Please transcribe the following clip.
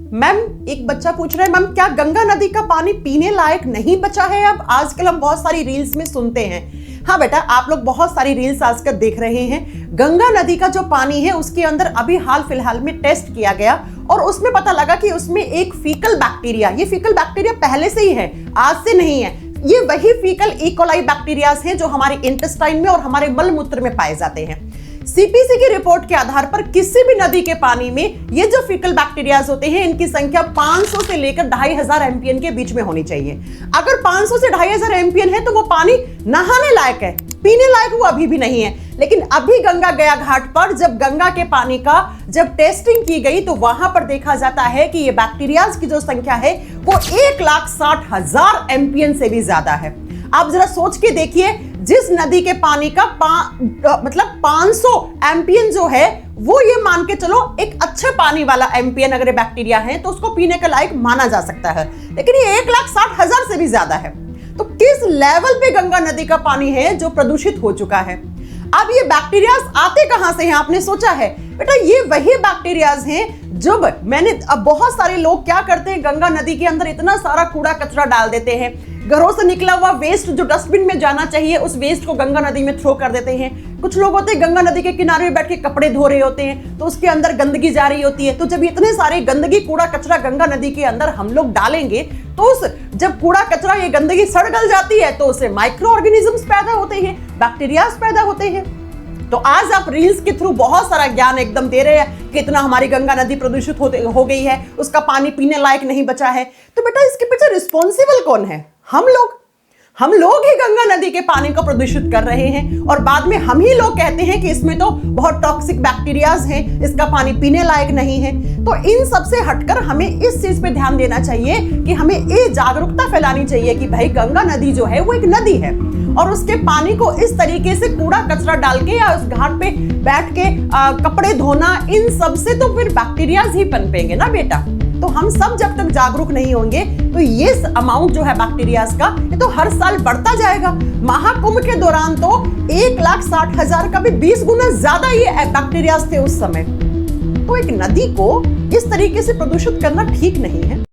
Ma'am, एक बच्चा पूछ रहा है, मैम क्या गंगा नदी का पानी पीने लायक नहीं बचा है? अब आजकल हम बहुत सारी रील्स में सुनते हैं। हाँ बेटा, आप लोग बहुत सारी रील्स आजकल देख रहे हैं। गंगा नदी का जो पानी है उसके अंदर अभी हाल फिलहाल में टेस्ट किया गया और उसमें पता लगा कि उसमें एक फीकल बैक्टीरिया, ये फीकल बैक्टीरिया पहले से ही है, आज से नहीं है। ये वही फीकल इकोलाई बैक्टीरियाज हैं जो हमारे इंटेस्टाइन में और हमारे मल मूत्र में पाए जाते हैं। सीपीसी की रिपोर्ट के आधार पर किसी भी नदी के पानी में ये जो फीकल बैक्टीरियाज होते हैं, इनकी संख्या 500 से लेकर 2500 एमपीएन के बीच में होनी चाहिए। अगर 500 से 2500 एमपीएन है तो वो पानी नहाने लायक है, पीने लायक वो अभी भी नहीं है। लेकिन अभी गंगा गया घाट पर जब गंगा के पानी का जब टेस्टिंग की गई तो वहां पर देखा जाता है कि ये बैक्टीरियाज की जो संख्या है वो 1,60,000 एमपीएन से भी ज्यादा है। आप जरा सोच के देखिए, जिस नदी के पानी का मतलब 500 एमपीएन जो है वो, ये मान के चलो एक अच्छे पानी वाला एमपीएन अगर बैक्टीरिया है तो उसको पीने के लायक माना जा सकता है, लेकिन ये 1,60,000 से भी ज्यादा है। तो किस लेवल पे गंगा नदी का पानी है जो प्रदूषित हो चुका है। अब ये बैक्टीरियाज आते कहां से हैं, आपने सोचा है? बेटा, ये वही बैक्टीरियाज हैं जो अब बहुत सारे लोग क्या करते हैं, गंगा नदी के अंदर इतना सारा कूड़ा कचरा डाल देते हैं। घरों से निकला हुआ वेस्ट जो डस्टबिन में जाना चाहिए उस वेस्ट को गंगा नदी में थ्रो कर देते हैं। कुछ लोग होते हैं गंगा नदी के किनारे में बैठ के कपड़े धो रहे होते हैं तो उसके अंदर गंदगी जा रही होती है। तो जब इतने सारे गंदगी कूड़ा कचरा गंगा नदी के अंदर हम लोग डालेंगे तो जब कूड़ा कचरा ये गंदगी सड़ गल जाती है तो उससे माइक्रो ऑर्गेनिजम्स पैदा होते हैं, बैक्टीरियाज पैदा होते हैं। तो आज आप रील्स के थ्रू बहुत सारा ज्ञान एकदम दे रहे हैं कि इतना हमारी गंगा नदी प्रदूषित हो गई है, उसका पानी पीने लायक नहीं बचा है। तो बेटा, इसके पीछे रिस्पॉन्सिबल कौन है? हम लोग ही गंगा नदी के पानी को प्रदूषित कर रहे हैं और बाद में हम ही लोग कहते हैं कि इसमें तो बहुत टॉक्सिक बैक्टीरियाज हैं, इसका पानी पीने लायक नहीं है। तो इन सब से हटकर हमें इस चीज पे ध्यान देना चाहिए कि हमें ये जागरूकता फैलानी चाहिए कि भाई गंगा नदी जो है वो एक नदी है और उसके पानी को इस तरीके से कूड़ा कचरा डाल के या उस घाट पे बैठ के कपड़े धोना, इन सब से तो फिर बैक्टीरियाज ही पनपेंगे ना बेटा। तो हम सब जब तक जागरूक नहीं होंगे तो ये अमाउंट जो है बैक्टीरियाज का, ये तो हर साल बढ़ता जाएगा। महाकुंभ के दौरान तो 1,60,000 का भी 20 गुना ज्यादा ये बैक्टीरियाज थे उस समय। तो एक नदी को इस तरीके से प्रदूषित करना ठीक नहीं है।